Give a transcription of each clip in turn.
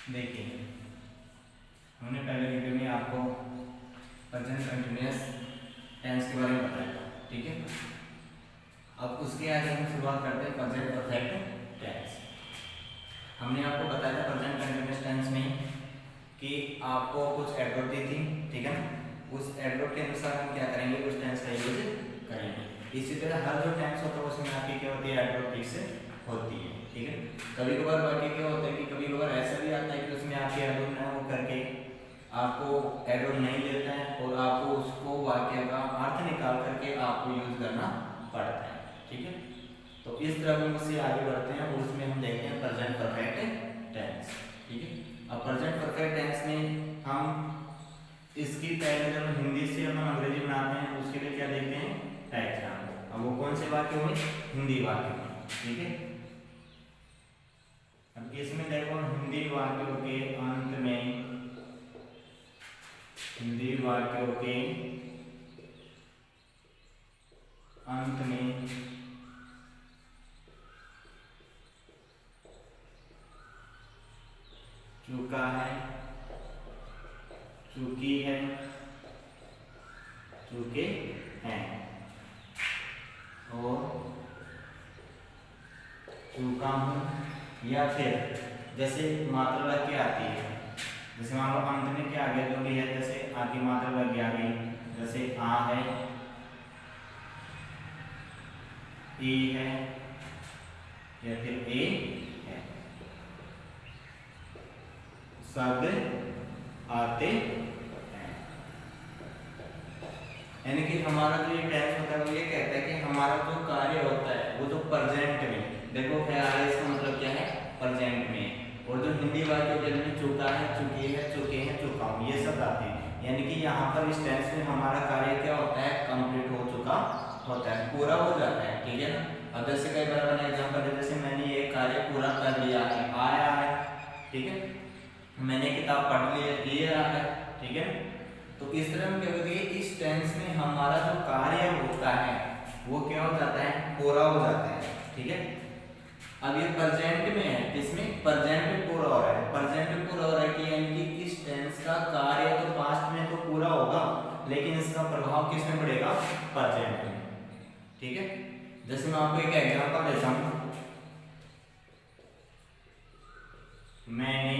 देखिए, हमने पहले वीडियो में आपको प्रेजेंट कंटिन्यूअस टेंस के बारे में बताया था, ठीक है। अब उसके आगे हम शुरुआत करते हैं प्रेजेंट परफेक्ट टेंस। हमने आपको बताया था प्रेजेंट कंटिन्यूअस टेंस में कि आपको कुछ एडवर्ब दी थी, ठीक है ना। उस एडवर्ब के अनुसार हम क्या करेंगे, उस टेंस का यूज करेंगे। इसी तरह हर जो टेंस होता है उसमें आपकी क्या होती है, एडवर्ब फिक्स होती है, ठीक है। कभी कभार बाकी क्या होता है कि कभी कभार ऐसा भी आता है कि उसमें आपके एडवर्ब ना हो करके आपको एडवर्ब नहीं देता है और आपको उसको वाक्य का अर्थ निकाल करके आपको यूज करना पड़ता है, ठीक है। तो इस तरह हम उससे आगे बढ़ते हैं और उसमें हम देखते हैं प्रेजेंट परफेक्ट टेंस, ठीक है। अब प्रेजेंट परफेक्ट टेंस में हम इसकी पहले जब हिंदी से हम अंग्रेजी बनाते हैं उसके लिए क्या देखते हैं, डायग्राम। अब वो कौन से वाक्य में, हिंदी वाक्य में, ठीक है। अब इसमें देखो हिंदी वाक्यों के अंत में, हिंदी वाक्यों के अंत में चुका है, चुकी है, चुके हैं और चुका हूं, या फिर जैसे मात्रा लग के आती है, जैसे मान लो अंत में क्या आ गया, जो भी है, जैसे आ की मात्रा लग के आ गई, जैसे आ है, ई है, या फिर ए है, शब्द आते हैं। यानी कि हमारा जो ये टेंस होता है वो ये कहता है कि हमारा जो कार्य होता है वो तो प्रेजेंट में, देखो है आ है, इसका मतलब क्या है, प्रेजेंट में। और जो हिंदी वाक्य के में चुका है, चुकी है, चुके हैं, चुका हूं, ये सब आते हैं। यानी कि यहाँ पर इस टेंस में हमारा कार्य क्या होता है, कंप्लीट हो चुका होता है, पूरा हो जाता है, ठीक है ना। अब जैसे कई बार मैंने एग्जाम्पल है, जैसे मैंने ये कार्य पूरा कर लिया है, आया है, ठीक है। मैंने किताब पढ़ ली है, ये आ है, ठीक है। तो इस तरह में क्या होता है, इस टेंस में हमारा जो कार्य होता है वो क्या हो जाता है, पूरा हो जाता है, ठीक है। अब ये प्रेजेंट में है, इसमें प्रेजेंट में पूरा हो रहा है, प्रेजेंट में पूरा हो रहा है कि यानी कि इस टेंस का कार्य तो पास्ट में तो पूरा होगा लेकिन इसका प्रभाव किस में पड़ेगा, प्रेजेंट में, ठीक है। जैसे मैं आपको एक एग्जांपल देता हूं, मैंने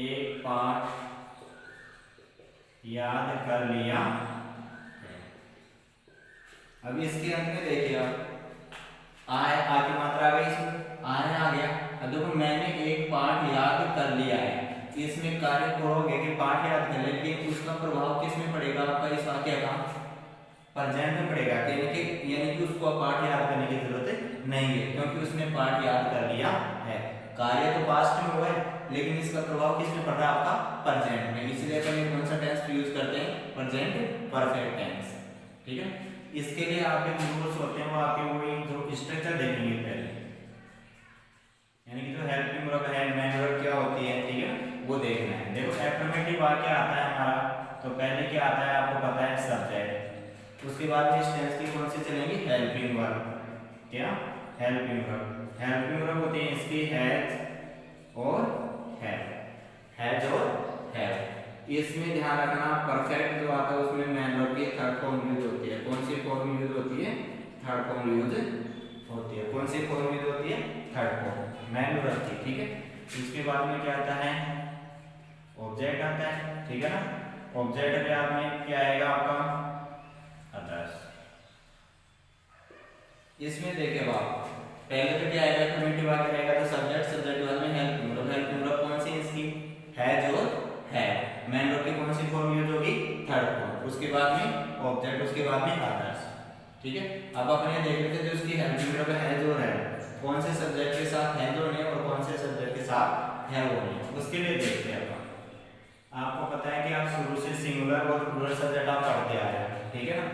एक पाठ याद कर लिया। अब इसके अंत में देखिए आप आए, आ की मात्रा आ गई, इसमें आए आ गया। अब देखो मैंने एक पाठ याद कर लिया है, इसमें कार्य पूरा हो गया कि पाठ याद कर लिया, लेकिन उसका प्रभाव किस में पड़ेगा, आपका इस वाक्य का प्रेजेंट में पड़ेगा। यानी कि उसको पाठ याद करने की जरूरत नहीं है क्योंकि उसने पाठ याद कर लिया है। कार्य तो पास्ट में हुआ है लेकिन इसका प्रभाव किस में पड़ रहा है, आपका प्रेजेंट में। इसलिए अपन ये कौन सा टेंस यूज करते हैं, प्रेजेंट परफेक्ट टेंस, ठीक है। इसके लिए आपके रूल्स होते हैं वो आपके वही जो स्ट्रक्चर देखेंगे पहले, यानी कि जो हेल्पिंग वर्ब है, मेन वर्ब क्या होती है, ठीक है, वो देखना है। देखो एफर्मेटिव वाक्य आता है हमारा, तो पहले क्या आता है आपको पता है, सब्जेक्ट। उसके बाद में इस टेंस की कौन सी चलेंगी, हेल्पिंग वर्ब। क्या, हेल्पिंग वर्ब। हेल्पिंग वर्ब होती है इसकी हैज और हैव, हैज और हैव। इसमें ध्यान रखना परफेक्ट जो आता है उसमें मेन वर्ब की थर्ड फॉर्म यूज होती है। कौन सी फॉर्म यूज होती है, थर्ड फॉर्म यूज होती है। कौन सी फॉर्म यूज होती है, थर्ड फॉर्म मेन वर्ब की, ठीक है। उसके बाद में क्या आता है, ऑब्जेक्ट आता है, ठीक है ना। ऑब्जेक्ट के बाद में क्या आएगा आपका, अदर्स। इसमें देखिए आप पहले तो क्या आएगा, एफर्मेटिव वाक्य रहेगा तो सब्जेक्ट, सब्जेक्ट के बाद में हेल्पिंग वर्ब। हेल्पिंग वर्ब कौन सी इसकी, हैज और हैव। मेन वर्ब की कौन सी फॉर्म यूज होगी, थर्ड फॉर्म। उसके बाद में ऑब्जेक्ट, उसके बाद में अदर्स, ठीक है। अब अपन ये देख लेते हैं जो इसकी हेल्पिंग वर्ब हैज और हैव, कौन से सब्जेक्ट के साथ हैज होने हैं और कौन से सब्जेक्ट के साथ हैव होने हैं। उसके लिए देखते हैं अपन, आपको पता है कि आप शुरू से सिंगुलर और प्लूरल सब्जेक्ट आप पढ़ते आ रहे हैं, ठीक है ना।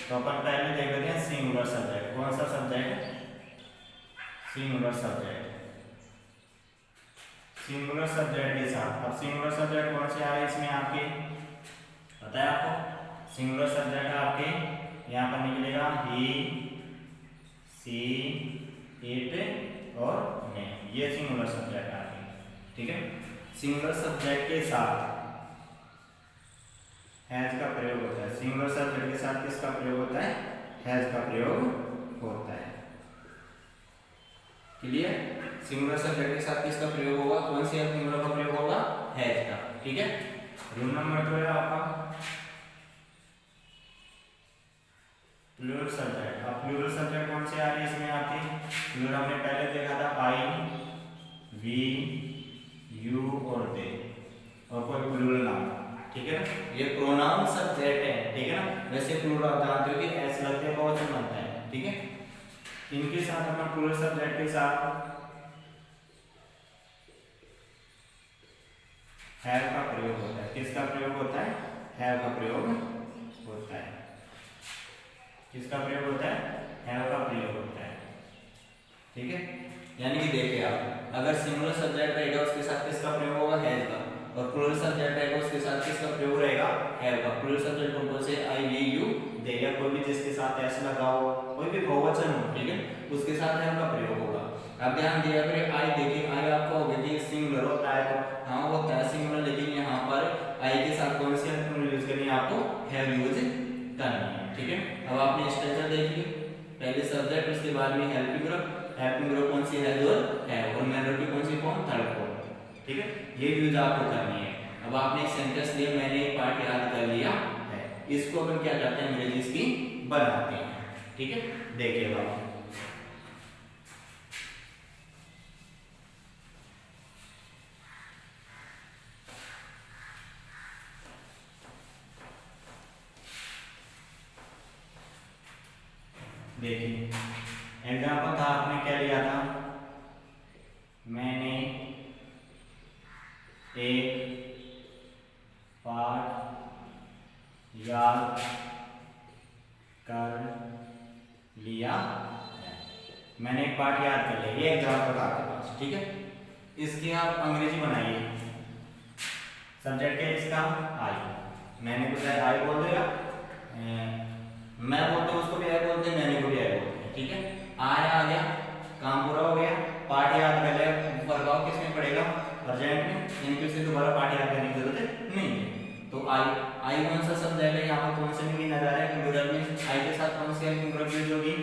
तो अपन पहले देख लेते हैं सिंगुलर सब्जेक्ट। कौन सा subject, singular subject. Singular subject के साथ, अब सिंगुलर सब्जेक्ट कौन से आ रहे हैं इसमें आपके, पता है आपको। सिंगुलर सब्जेक्ट आपके यहाँ पर निकलेगा ही, सी, इट और मे, ये सिंगुलर सब्जेक्ट आपके, ठीक है। सिंगुलर सब्जेक्ट के साथ हैज का प्रयोग होता है। सिंगुलर सब्जेक्ट के साथ किसका प्रयोग होता है? हैज का प्रयोग होता है। क्लियर? सिंगुलर सब्जेक्ट के साथ किसका प्रयोग होगा? कौन सी हेल्पिंग वर्ब का प्रयोग होगा? हैज का। ठीक है। रूल नंबर 2 है आपका प्लूरल सब्जेक्ट। अब प्लूरल सब्जेक्ट कौन से आ रही है इसमें आपकी? प्लूरल हमने पहले देखा था आई, वी, यू और दे और कोई प्लूरल नाम। ठीक है ना, ये प्रोनाउन सब्जेक्ट है। ठीक है ना, वैसे प्लूरल आप जानते हो कि एस लगते हैं, बहुवचन बनता है। ठीक है, इनके साथ अपना प्लूरल सब्जेक्ट के साथ हैव का प्रयोग होता है। किसका प्रयोग होता है? हैव का प्रयोग होता है। किसका प्रयोग होता है? हैव का प्रयोग होता है। ठीक है, यानी कि देखिए आप, अगर सिंगुलर सब्जेक्ट रहेगा उसके साथ किसका प्रयोग होगा? हैज का। और प्लूरल सब्जेक्ट रहेगा उसके साथ किसका प्रयोग रहेगा? हैव का। प्लूरल सब्जेक्ट कौन से? आई, वी, यू, दे या कोई भी जिसके साथ एस लगा हो, कोई भी बहुवचन हो, ठीक है, उसके साथ हैव का प्रयोग होगा। अब ध्यान दिया करें, आई देखिए, आई आपका हो गया सिंगुलर होता है तो हाँ होता है सिंगुलर, लेकिन यहाँ पर आई के साथ कौन सी हेल्पिंग यूज करनी है? आपको हैव यूज करनी है। ठीक है, अब आपने स्ट्रक्चर देख लिया, पहले सब्जेक्ट, उसके बाद में हेल्पिंग वर्ब। हेल्पिंग वर्ब कौन सी? हैज और हैव। और मेन वर्ब की कौन सी फॉर्म? Third form. ठीक है, ये यूज आपको करनी है। अब आपने एक सेंटेंस लिया, मैंने एक पार्ट याद कर लिया है, इसको अपन क्या करते हैं? अंग्रेजी इसकी बनाते हैं। ठीक है, देखिए बाबा, देखिए एग्जाम्पल था, आपने क्या लिया था? मैंने एक पाठ याद कर लिया है। मैंने एक पाठ याद कर लिया, ये एग्जाम्पल था आपके पास। ठीक है, इसकी आप अंग्रेजी बनाइए। सब्जेक्ट है इसका आई, मैंने कुछ आई बोल दिया, मैं बोलता हूँ उसको भी आई बोलते हैं, मैंने को भी आई बोलते हैं। ठीक है, आय आ गया, काम पूरा हो गया। पार्ट याद कर लिया, प्रभाव किसमें पड़ेगा? प्रेजेंट में, इनके से दोबारा पार्ट याद करने की जरूरत नहीं है। तो आई कौन सा सब्जेक्ट है? यहाँ पर कौन से भी नजर आ रहा है कंप्यूटर में? आई के साथ कौन सी हेल्पिंग वर्ब यूज होगी?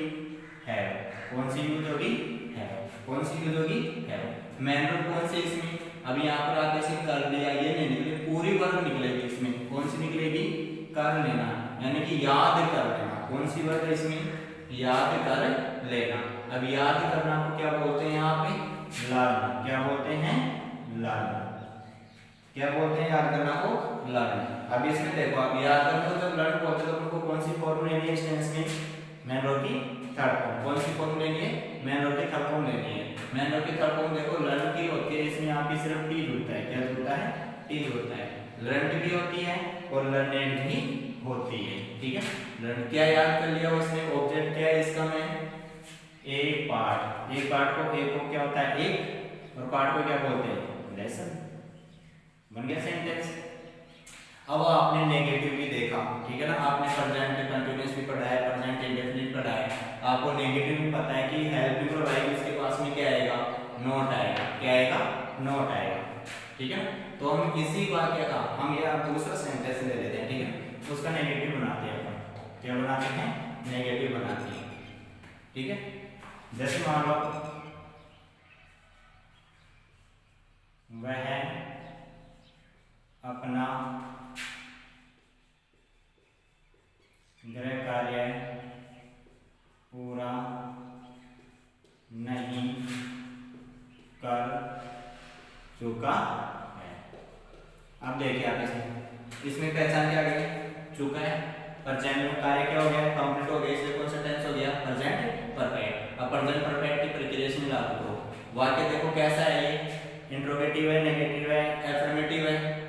हैव। कौन सी यूज होगी? हैव। कौन सी यूज होगी? हैव। मेन वर्ब कौन सी इसमें? अब यहाँ पर आप ऐसे कर लिया, ये नहीं निकले, पूरी वर्ब निकलेगी इसमें। कौन सी निकलेगी? कर लेना, यानी कि याद कर लेना। कौन सी वर्ब है इसमें? याद कर लेना। अब याद करना को क्या बोलते हैं? यहाँ पे लर्न। क्या बोलते हैं? लर्न। क्या बोलते हैं याद करना को? लर्न। अब इसमें देखो, आप याद करते हो जब लर्न बोलते हो तो आपको कौन सी फॉर्म लेनी है इस टेंस में? मेन वर्ब की थर्ड फॉर्म। कौन सी फॉर्म लेनी है? मेन वर्ब की थर्ड फॉर्म लेनी है। मेन वर्ब की थर्ड फॉर्म देखो लर्न की होती है, इसमें यहाँ पे सिर्फ टी जुड़ता है। क्या जुड़ता है? टी जुड़ता है। लर्न भी होती है और लर्नेड भी होती है। ठीक है, लर्न क्या याद कर लिया उसने? ऑब्जेक्ट क्या है इसका? मैं एक पार्ट, एक पार्ट को, एक को क्या होता है? एक, और पार्ट को क्या बोलते हैं? लेसन। बन गया सेंटेंस। अब आपने नेगेटिव भी देखा, ठीक है ना, आपने प्रेजेंट कंटीन्यूअस भी पढ़ा है, प्रेजेंट इंडेफिनिट पढ़ा है, आपको नेगेटिव भी पता है कि हेल्पिंग वर्ब आएगी, उसके पास में क्या आएगा? नॉट आएगा। क्या आएगा? नॉट आएगा। ठीक है, तो हम इसी वाक्य का हम ये दूसरा सेंटेंस ले लेते हैं। ठीक है, उसका नेगेटिव बनाते हैं अपन। क्या बनाते हैं? नेगेटिव बनाते हैं। ठीक है, जैसे मान लो वह अपना गृह कार्य पूरा नहीं कर चुका है। अब देखिए आप इसमें पहचान क्या करें? चुका है, प्रेजेंट में कार्य क्या हो गया? कंप्लीट हो गया, इसलिए कौन सा टेंस हो गया? Present perfect. अब प्रेजेंट परफेक्ट की प्रक्रिया में लागू करो। वाक्य देखो कैसा है, ये इंट्रोगेटिव है, नेगेटिव है, एफर्मेटिव है,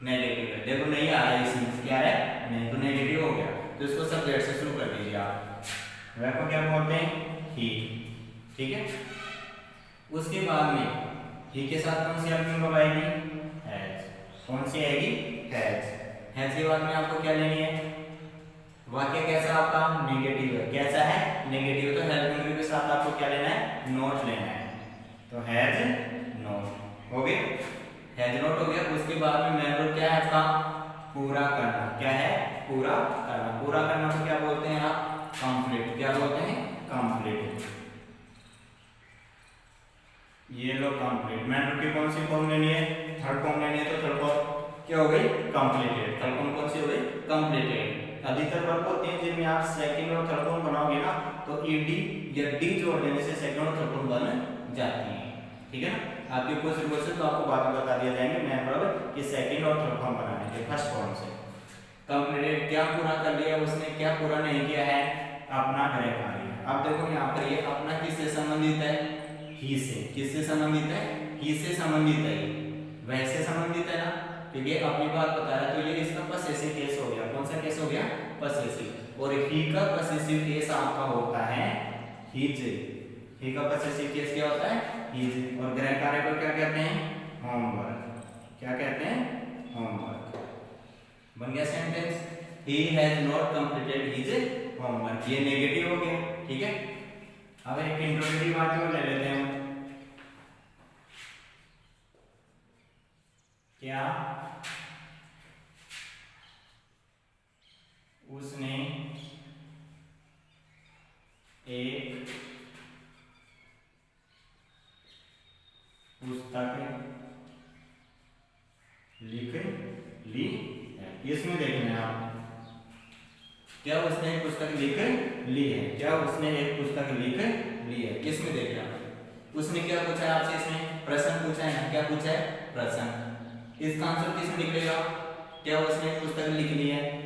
नेगेटिव है। देखो नहीं आ रहा है इसमें, क्या है? नहीं, तो नेगेटिव हो गया। तो इसको सब्जेक्ट से शुरू कर दीजिए आप। वह को क्या बोलते हैं? ही। ठीक है, उसके बाद में ही के साथ कौन सी हेल्पिंग वर्ब आएगी? हैज। कौन सी आएगी? हैज। हैज के बाद में आपको क्या लेनी है? वाक्य कैसा आपका? नेगेटिव है। कैसा है? नेगेटिव। तो हेल्पिंग वर्ब के साथ आपको क्या लेना है? नॉट लेना है। तो हैज नॉट। हो गया, हैज नॉट हो गया। उसके बाद में मेन वर्ब क्या है आपका, पूरा करना। क्या है, पूरा करना। पूरा करना को क्या बोलते हैं आप, कंप्लीट। क्या बोलते हैं, कंप्लीट। ये लो कंप्लीट। मेन वर्ब की कौन सी फॉर्म लेनी है, थर्ड फॉर्म लेनी है, तो थर्ड फॉर्म क्या हो गई, कंप्लीटेड। थर्ड फॉर्म कौन सी हो गई, कंप्लीटेड। अधिकतर वर्ब होते हैं जिनमें आप सेकंड और थर्ड फॉर्म बनाओगे ना तो ईडी या डी जोड़ देने से सेकंड और थर्ड फॉर्म बन जाती है। ठीक है ना, आपके कुछ क्वेश्चन तो आपको बाद में बता दिया जाएंगे मेन वर्ब कि सेकंड और थर्ड फॉर्म बनाने के फर्स्ट फॉर्म से। कंप्लीटेड क्या पूरा कर लिया उसने, क्या पूरा नहीं किया है, अपना गृह कार्य। अब देखो यहाँ पर ये अपना किससे संबंधित है, ही से। किससे संबंधित है, ही से संबंधित है, वैसे संबंधित है ना, क्योंकि अपनी बात बता रहा है। तो ये इसका पसेसिव केस हो गया। कौन सा केस हो गया, पसेसिव। और ही का पसेसिव केस आपका होता है हीज। ही का पसेसिव केस क्या होता है, हीज। और गृह कार्य को क्या कहते हैं, होमवर्क। क्या कहते हैं, होमवर्क। बन गया sentence, he has not completed his homework. ये नेगेटिव हो गया। ठीक है, अब एक इंट्रोगेटिव आर्टिकल ले लेते हैं। क्या उसने एक पुस्तक लिख ली है। इसमें देखना है आप, क्या उसने एक पुस्तक लिख ली है, क्या उसने एक पुस्तक लिख ली है, इसमें देखना। उसने क्या पूछा है आपसे, इसमें प्रश्न पूछा है ना, क्या पूछा है, प्रश्न। इसका आंसर किसमें निकलेगा, क्या उसने एक पुस्तक लिख ली है।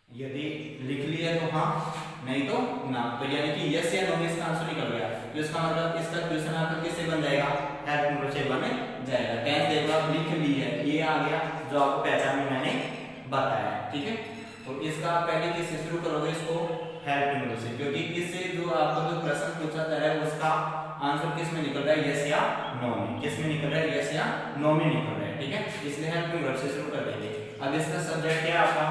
यदि लिख ली है तो हाँ, नहीं तो ना। तो यानी कि यस या नो में इसका आंसर निकल गया। तो इसका मतलब इसका क्वेश्चन आपका किससे बन जाएगा, हेल्प वर्ब से बन जाएगा। टेंस देखो आप, लिख ली है, ये आ गया जो आपको पहचान में मैंने बताया। ठीक है, तो इसका आप पहले किससे शुरू करोगे, इसको हेल्प वर्ब से, क्योंकि इससे जो आपको जो प्रश्न पूछा जा रहा है उसका आंसर किस में निकल रहा है, यस या नो में। किस में निकल रहा है, यस या नो में निकल रहा है। ठीक है, इसलिए हेल्प वर्ब से शुरू कर देंगे। अब इसका सब्जेक्ट क्या है आपका,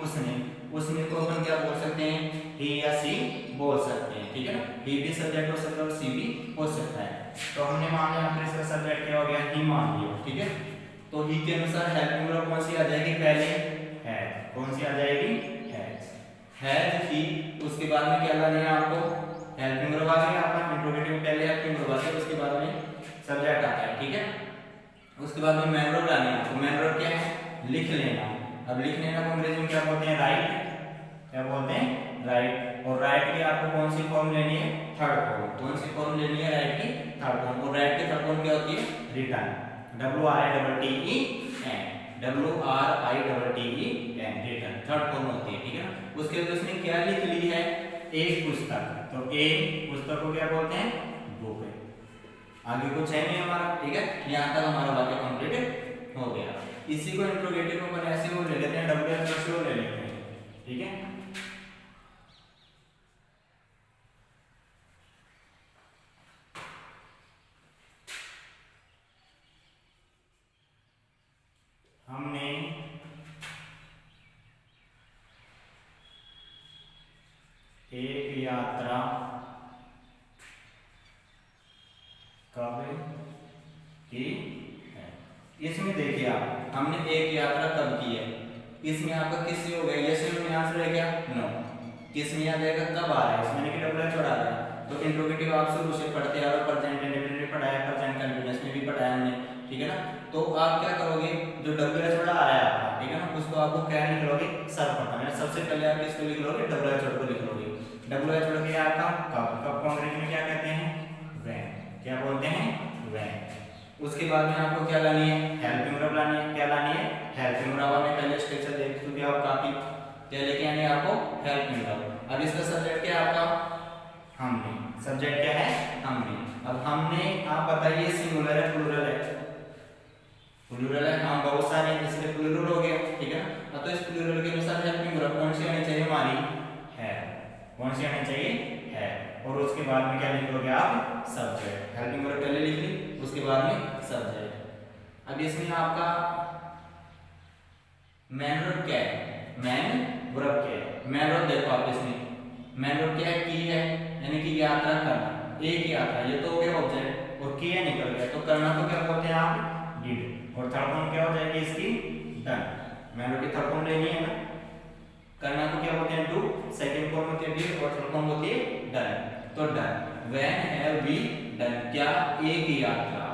उसने। उसने को अपन क्या बोल सकते हैं, ही या सी बोल सकते हैं। ठीक है ना, ही भी सब्जेक्ट हो सकता है और सी भी हो सकता है। तो हमने मान लिया फिर इसका सब्जेक्ट क्या हो गया, ही मान लिया। ठीक है, तो ही के अनुसार हेल्पिंग वर्ब कौन सी आ जाएगी, पहले हैज। कौन सी आ जाएगी, हैज। हैज ही, उसके बाद में क्या लाना है आपको, हेल्पिंग वर्ब आ गई आपका। इंट्रोगेटिव पहले हेल्पिंग वर्ब आती है, उसके बाद में सब्जेक्ट आता है। ठीक है, उसके बाद में मेन वर्ब लानी है आपको। मेन वर्ब क्या है, लिख लेना। अब लिख लेना को अंग्रेजी में क्या बोलते हैं, राइट। क्या बोलते हैं, राइट। और राइट की आपको कौन सी फॉर्म लेनी है, थर्ड फॉर्म। कौन सी फॉर्म लेनी है, राइट की थर्ड फॉर्म। और राइट की थर्ड फॉर्म क्या होती है, return. WRITTEN, WRITTEN, return third form होती है। ठीक है ना, उसके बाद उसने क्या लिख ली है, एक पुस्तक। तो एक पुस्तक को क्या बोलते हैं, बुक। आगे कुछ है नहीं हमारा। ठीक है, यहाँ तक हमारा वाक्य कंप्लीट हो गया। इसी को इंट्रोगेटिव को अपन ऐसे वो ले लेते हैं, WH से वो ले लेते हैं। ठीक है, हमने एक यात्रा कब की है। इसमें देखिए आप, हमने एक यात्रा कब की है, इसमें आपका किससे हो गया, यस में आंसर है क्या, नो। किस में आ जाएगा, कब आ रहा है, इसमें कि डबल छोड़ा रहा है। तो इंट्रोगेटिव आप शुरू से पढ़ते आ रहे हो, प्रेजेंट इंडेफिनिट पढ़ा है, प्रेजेंट कंटीन्यूअस में भी पढ़ाया हमने। ठीक है ना, तो आप क्या करोगे, जो डबल छोड़ा आ रहा है आपका, ठीक है ना, उसको आपको क्या लिख लोगे, सर्वप्रथम। सबसे पहले आप इसको लिख लोगे, डबल छोड़ को लिख लोगे। डबल छोड़ के आपका कब, कब को अंग्रेजी में क्या कहते हैं, व्हेन। क्या बोलते हैं, व्हेन। उसके बाद में आपको क्या लानी है, हेल्पिंग वर्ब लानी है। क्या लानी है, हेल्पिंग वर्ब। में पहले स्ट्रक्चर देख चुके आप काफी, क्या लेके आने आपको, हेल्पिंग वर्ब। अब इसका सब्जेक्ट क्या है आपका, हमने। सब्जेक्ट क्या है, हमने। अब हमने, आप बताइए सिंगुलर है प्लूरल है, प्लूरल है, हम बहुत सारे हैं इसलिए प्लूरल हो गया। ठीक है ना, तो इस प्लूरल के अनुसार हेल्पिंग वर्ब कौन सी आनी चाहिए हमारी, है। कौन सी आनी चाहिए, है। और उसके बाद में क्या लिख लोगे आप, सब्जेक्ट। हेल्पिंग वर्ब पहले लिख ली, उसके बाद में सब्जेक्ट। अब इसमें आपका मेन वर्ब क्या है, मेन वर्ब क्या है, मेन वर्ब देखो आप, इसमें मेन वर्ब क्या है, की है, यानी कि यात्रा करना, एक यात्रा। ये तो हो गया ऑब्जेक्ट, और किया निकल गया, तो तो करना तो क्या बोलते हैं आप, डिड। और थर्ड फॉर्म क्या हो जाएगी इसकी, डन। मैंने की थर्ड फॉर्म लेनी है ना, करना को क्या बोलते हैं, डू, सेकंड फॉर्म होती है डिड और थर्ड फॉर्म होती है डन। तो done, when have we done, क्या एक यात्रा।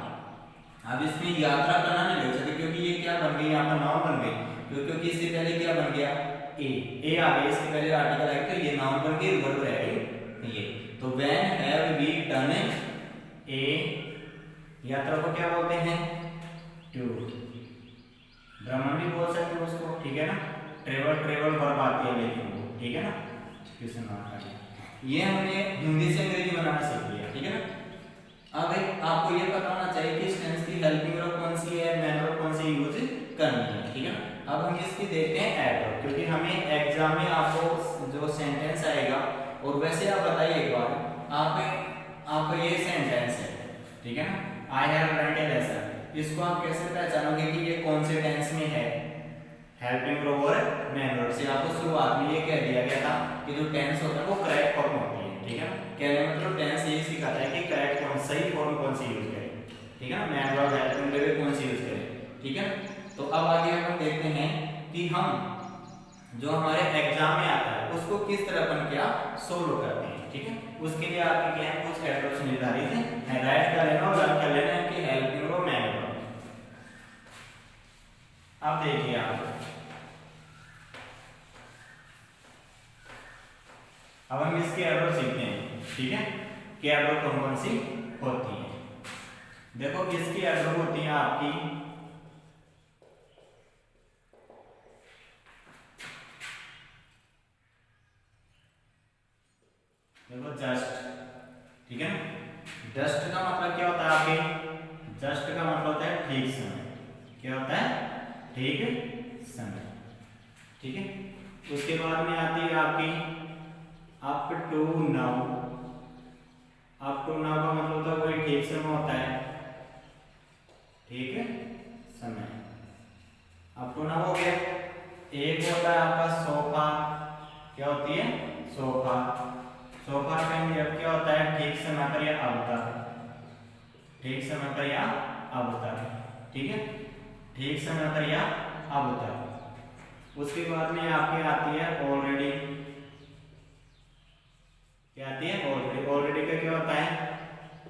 अब इसमें यात्रा करना नहीं ले सकते क्योंकि ये क्या बन गई, यहाँ पर नाउन बन गई, क्योंकि इससे पहले क्या बन गया, ए आ गया, इसके पहले आर्टिकल आएगा तो ये नाउन बन गई, वर्ब रह गई ये। तो व्हेन हैव वी डन ए, यात्रा को क्या बोलते हैं, टूर। भ्रमण भी बोल सकते हो उसको, ठीक है ना, ट्रेवल ट्रेवल वर्ब आती है लेकिन वो, ठीक है ना, क्वेश्चन मार्क आ गया। ये हमने हिंदी से अंग्रेजी बनाना सीख लिया, ठीक है ना। अब आपको ये पता होना चाहिए कि टेंस की हेल्पिंग वर्ब कौन सी है, मैन वर्ब कौन सी यूज करनी है, ठीक है ना। अब हम इसकी देखते हैं एडवर्ब, क्योंकि हमें एग्जाम में आपको जो सेंटेंस आएगा, और वैसे आप बताइए एक बार, आपका ये सेंटेंस है, ठीक है ना, I have learned A lesson, इसको आप कैसे पहचानोगे कि ये कौन से टेंस में है, हेल्पिंग वर्ब और मैन वर्ब से। आपको शुरुआत में ये कह दिया गया था कि जो टेंस होता है वो करेक्ट फॉर्म होती है, ठीक है ना। कहने मतलब टेंस यही सिखाता है कि करेक्ट फॉर्म, सही फॉर्म कौन सी यूज करें, ठीक है ना, मैन वर्ब हेल्पिंग वर्ब कौन सी यूज करें, ठीक है। तो अब आगे हम देखते हैं कि हम जो हमारे एग्जाम में आता है उसको किस तरह अपन क्या सोल्व करते हैं, ठीक है। उसके लिए आपके क्या है, कुछ एडवर्ब्स निर्धारित है, राइट कर लेना और लर्न कर लेना कि हेल्पिंग वर्ब मैन वर्ब। अब देखिए आप, अब हम इसके एडवर्ब सीखते हैं, ठीक है, कि एडवर्ब कौन कौन सी होती है। देखो इसकी एडवर्ब होती है आपकी, देखो जस्ट, ठीक है ना। जस्ट का मतलब क्या होता है आपके, जस्ट का मतलब होता है ठीक समय, क्या होता है, ठीक समय, ठीक है। उसके बाद में आती है आपकी up to now, up to now का मतलब होता है कोई ठीक समय होता है, ठीक है, समय। अप टू नाउ हो गया। एक होता है आपका सोफा, क्या होती है, सोफा, सोफा का मतलब क्या होता है, ठीक समय पर या अब तक, ठीक समय पर या अब तक, ठीक है, ठीक समय पर या अब तक। उसके बाद में आपके आती है ऑलरेडी, क्या आती है, ऑलरेडी। ऑलरेडी का क्या होता है,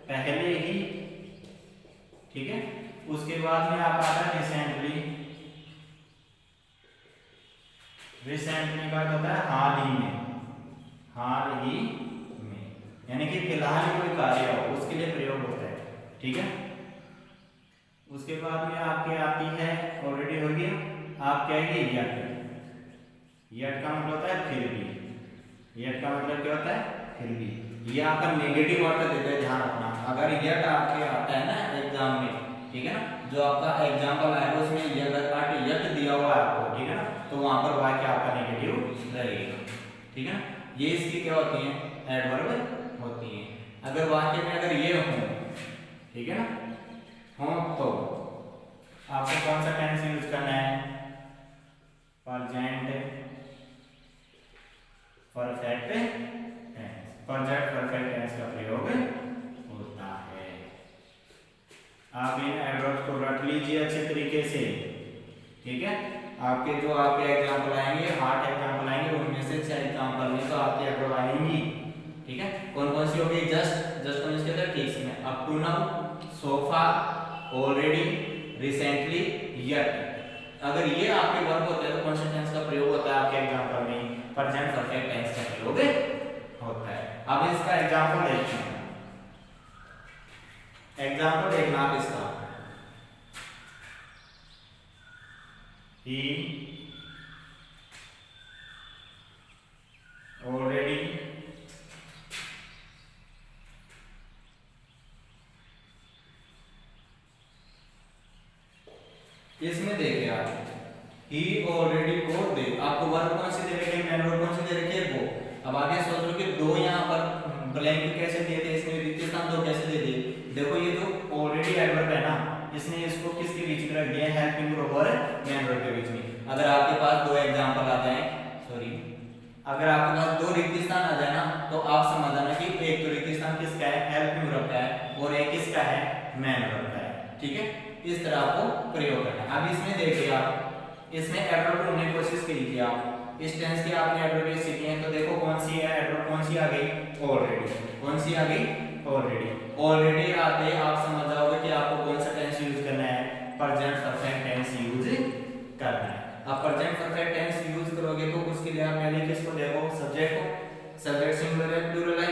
पहले ही, ठीक है। उसके बाद में आप आता है रिसेंटली, रिसेंटली का होता है हाल ही में, हाल ही में, यानी कि फिलहाल कोई कार्य हो उसके लिए प्रयोग होता है, ठीक है। उसके बाद में आपके आती है, ऑलरेडी हो गया, आप क्या है, यट, यट का मतलब होता है फिर भी, यट का मतलब क्या होता है, फिर भी। ये आपका नेगेटिव अर्थ देता है, ध्यान रखना। अगर यट आपके आता है ना एग्जाम में, ठीक है ना, जो आपका एग्जाम्पल आएगा उसमें ये अगर पार्ट यट दिया हुआ है आपको, ठीक है ना, तो वहां पर वाक्य आपका नेगेटिव रहेगा, ठीक है ना। ये इसकी क्या होती है, एडवर्ब होती है। अगर वाक्य में अगर ये हो, ठीक है ना, हो तो आपको कौन सा टेंस यूज करना है, present perfect tense, present perfect tense का प्रयोग होता है। आप इन एडवर्ब्स को रट लीजिए अच्छे तरीके से, ठीक है। आपके जो आपके एग्जाम्पल आएंगे, 8 एग्जाम्पल आएंगे, उनमें से 6 एग्जाम्पल में तो आपकी एडवर्ब आएंगी, ठीक है। कौन कौन सी होगी, जस्ट, जस्ट का मतलब है ठीक समय, up to now, so far, already, recently, yet. अगर ये आपके वर्ब होते हैं तो कौन से टेंस का प्रयोग होता है आपके एग्जाम्पल में, प्रेजेंट परफेक्ट टेंस का प्रयोग होता है। अब इसका एग्जाम्पल देखते हैं, एग्जाम्पल देखना आप इसका, he already इसमें देखिए आप, he already को दे, आपको वर्ब कौन सी दे रखी है, मैन वर्ब कौन सी दे रखी है, वो। अब आगे सोच लो कि दो यहाँ पर ब्लैंक कैसे दिए थे, इसमें रिक्त स्थान दो कैसे दे दिए। देखो ये जो ऑलरेडी एडवर्ब है ना, इसने इसको किसके बीच में रख दिया, हेल्पिंग वर्ब और मैन वर्ब के बीच में। अगर आपके पास दो एग्जांपल आ जाए, सॉरी, अगर आपके पास दो रिक्त स्थान आ जाए ना, तो आप समझ जाना कि एक तो रिक्त स्थान किसका है, हेल्पिंग वर्ब का है, और एक किसका है, मैन वर्ब का है, ठीक है। इस तरह आपको प्रयोग करना है। अब इसमें देखिए आप इसमें एडवर्ब ढूंढने की कोशिश कीजिए आप। इस टेंस की आपने एडवर्ब सीखी है तो देखो कौन सी है एडवर्ब, कौन सी आ गई, ऑलरेडी। कौन सी आ गई, ऑलरेडी। ऑलरेडी आते आप समझ जाओगे कि आपको कौन सा टेंस यूज करना है, प्रेजेंट परफेक्ट टेंस यूज करना है। अब प्रेजेंट परफेक्ट टेंस यूज करोगे तो उसके लिए आप पहले किसको देखो, सब्जेक्ट को। सब्जेक्ट सिंगुलर है प्लूरल है,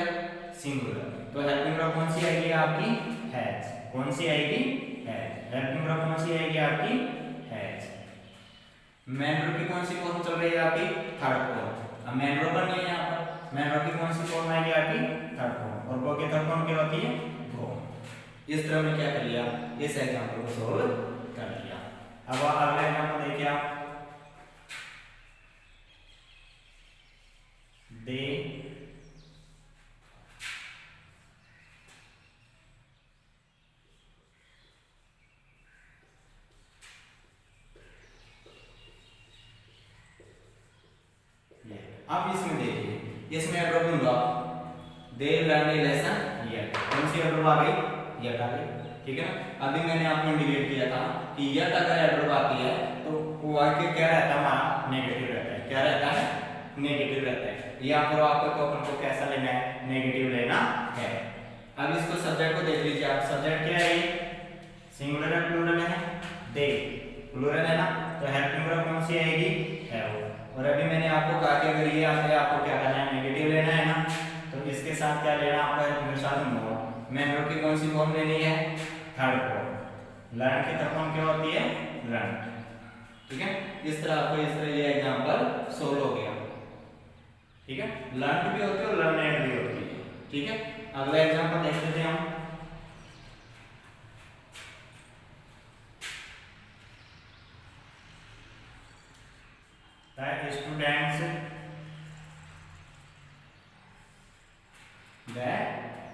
सिंगुलर। तो हेल्पिंग वर्ब कौन सी आएगी आपकी, हैज। कौन सी आएगी, हैज। हेल्पिंग वर्ब कौन सी आएगी आपकी, हैज। मैन वर्ब की कौन सी फॉर्म चल रही है आपकी, थर्ड फॉर्म। अब मैन वर्ब नहीं है यहाँ पर, मैन वर्ब की कौन सी फॉर्म आएगी आपकी, थर्ड फॉर्म। और गो की थर्ड फॉर्म क्या होती है, गो। इस तरह में क्या कर लिया, इस एग्जांपल को सॉल्व कर लिया। अब अगला एग्जांपल देखिए आप, दे अब इसमें देखिए इसमें एडवर्ब दूंगा, they learn A lesson yet. कौन सी एडवर्ब आ गई, येट आ गई, ठीक है ना। अभी मैंने आपको इंडिकेट किया था कि येट अगर एडवर्ब आती है तो वो वाक्य क्या रहता है हमारा, नेगेटिव रहता है। क्या रहता है, नेगेटिव रहता है। या फिर आपको टोकन को कैसा लेना है, नेगेटिव लेना है। अब इसको सब्जेक्ट को देख लीजिए आप, सब्जेक्ट क्या है, सिंगुलर है प्लूरल है, दे प्लूरल है ना, तो हेल्पिंग वर्ब कौन सी आएगी, हैव। और अभी मैंने आपको कहा कि अगर ये आते हैं आपको क्या करना है, नेगेटिव लेना है ना, तो इसके साथ क्या लेना आपको, हेल्पिंग के साथ मोड। मैन वर्ब की कौन सी फॉर्म लेनी है, थर्ड फॉर्म। लर्न की थर्ड फॉर्म क्या होती है, लर्न, ठीक है। इस तरह आपको इस तरह ये एग्जांपल सोल्व हो गया, ठीक है। लर्न भी होती है और लर्नेड भी होती है, ठीक है। अगला एग्जांपल देख लेते हैं हम,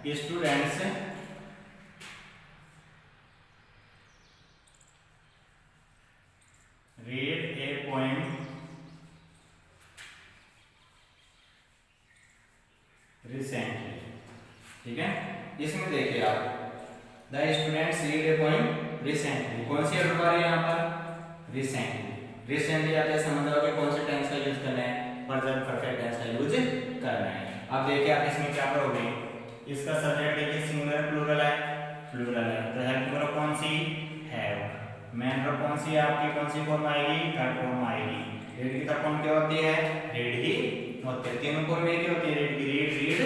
the students read a poem recently, ठीक है। इसमें देखिए आप, the students read a poem recently. कौन सी एडवर्ब आ रही है यहाँ पर, रिसेंटली। रिसेंटली आते हैं समझ जाओगे कौन से टेंस का यूज करना है, प्रेजेंट परफेक्ट टेंस का यूज करना है। अब देखिए आप इसमें क्या करोगे, इसका सब्जेक्ट देखिए सिंगुलर प्लूरल है, प्लूरल है, तो हेल्पिंग वर्ब कौन सी, हैव। मैन वर्ब कौन सी है आपकी, कौन सी फॉर्म आएगी, थर्ड फॉर्म आएगी। रीड की थर्ड फॉर्म क्या होती है, रीड ही होती है। तीनों फॉर्म में क्या होती है, रीड की रीड, रीड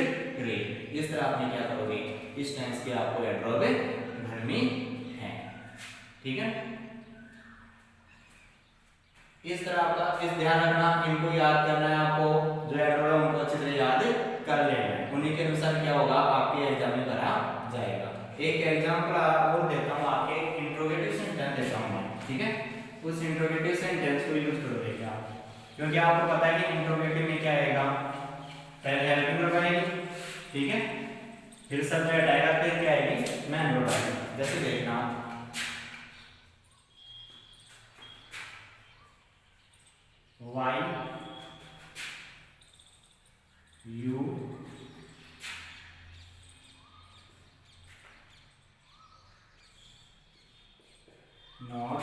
रीड। इस तरह आपने क्या करोगे, इस टेंस की आपको एडवर्ब भरनी है, ठीक है। इस तरह आपका इस ध्यान रखना, इनको याद करना है आपको, जो एडवर्ब है उनको अच्छी तरह याद कर लेना है। उन्हीं के अनुसार क्या होगा, आपके एग्जाम में भरा जाएगा। एक एग्जांपल और देता हूँ आपके, इंट्रोगेटिव सेंटेंस देता हूँ मैं, ठीक है। उस इंट्रोगेटिव सेंटेंस को यूज करो देखिए आप, क्योंकि आपको पता है कि इंट्रोगेटिव में क्या आएगा, पहले हेल्पिंग वर्ब आएगी, ठीक है, फिर सब्जेक्ट आएगा, फिर क्या आएगी, मैन वर्ब आएगी। जैसे देखना, why you not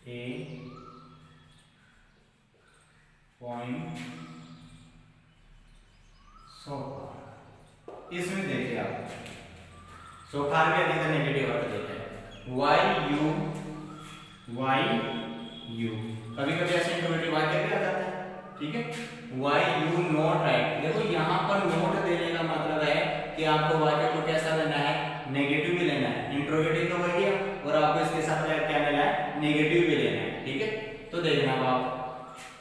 a point so far. इसमें देखिए आप, सो फार भी अभी नेगेटिव अर्थ देते हैं। वाई यू कभी कभी ऐसे इंट्रोगेटिव वाक्य भी आ जाता है, ठीक है। वाई यू नॉट राइट, देखो यहाँ पर नोट देने का मतलब है कि आपको वाक्य को कैसा लेना है, नेगेटिव भी लेना है। इंट्रोगेटिव तो हो गया और आपको इसके साथ क्या लेना है, नेगेटिव भी लेना है, ठीक है। तो देखना आप,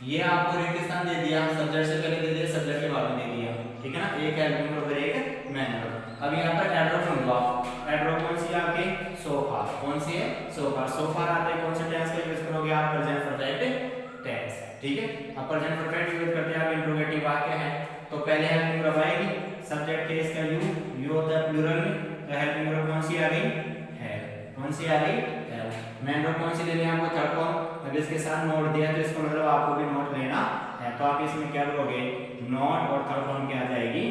ये आपको रेगिस्तान दे दिया, सब्जेक्ट से पहले दे दिया, सब्जेक्ट के बाद में दे दिया, ठीक है ना। एक हेल्पिंग वर्ब एक मैन वर्ब। अब यहाँ पर एडवर्ब ढूंढो आप, एडवर्ब कौन सी है आपकी, सो फार। कौन सी है, सो फार। सो फार आते हैं कौन से टेंस का यूज करोगे आप, प्रेजेंट परफेक्ट टेंस, ठीक है। अब प्रेजेंट परफेक्ट यूज करते हैं आप, इंट्रोगेटिव वाक्य है तो पहले हेल्पिंग वर्ब आएगी, सब्जेक्ट के इसका यू होता है प्लूरल में, तो हेल्पिंग वर्ब कौन सी आ गई, है। कौन सी आ गई, है। मैन वर्ब कौन सी लेनी है आपको, थर्ड फॉर्म। अब इसके साथ नोट दिया तो इसको मतलब आपको भी नोट लेना है, तो आप इसमें क्या करोगे, नोट और थर्ड फॉर्म क्या आ जाएगी,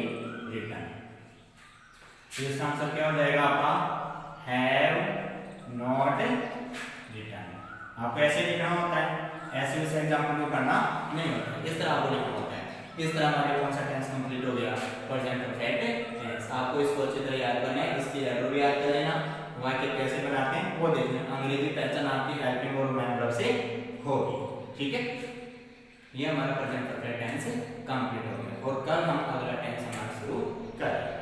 रिटर्न, इसका आंसर क्या हो जाएगा आपका? Have not return. आपको ऐसे लिखना होता है, ऐसे उस एग्जाम्पल को करना नहीं होता, इस तरह आपको लिखना होता है। इस तरह हमारे कौन सा टेंस कंप्लीट हो गया? Present perfect tense. आपको इसको अच्छी तरह याद करना है, इसकी एरर भी याद कर लेना, वाक्य कैसे बनाते हैं वो देखना। अंग्रेजी पहचान आपकी हेल्पिंग और मैन वर्ब से होगी, ठीक है। ये हमारा प्रेजेंट परफेक्ट टेंस कंप्लीट हो गया और कल हम अगला टेंस हमारा शुरू करेंगे।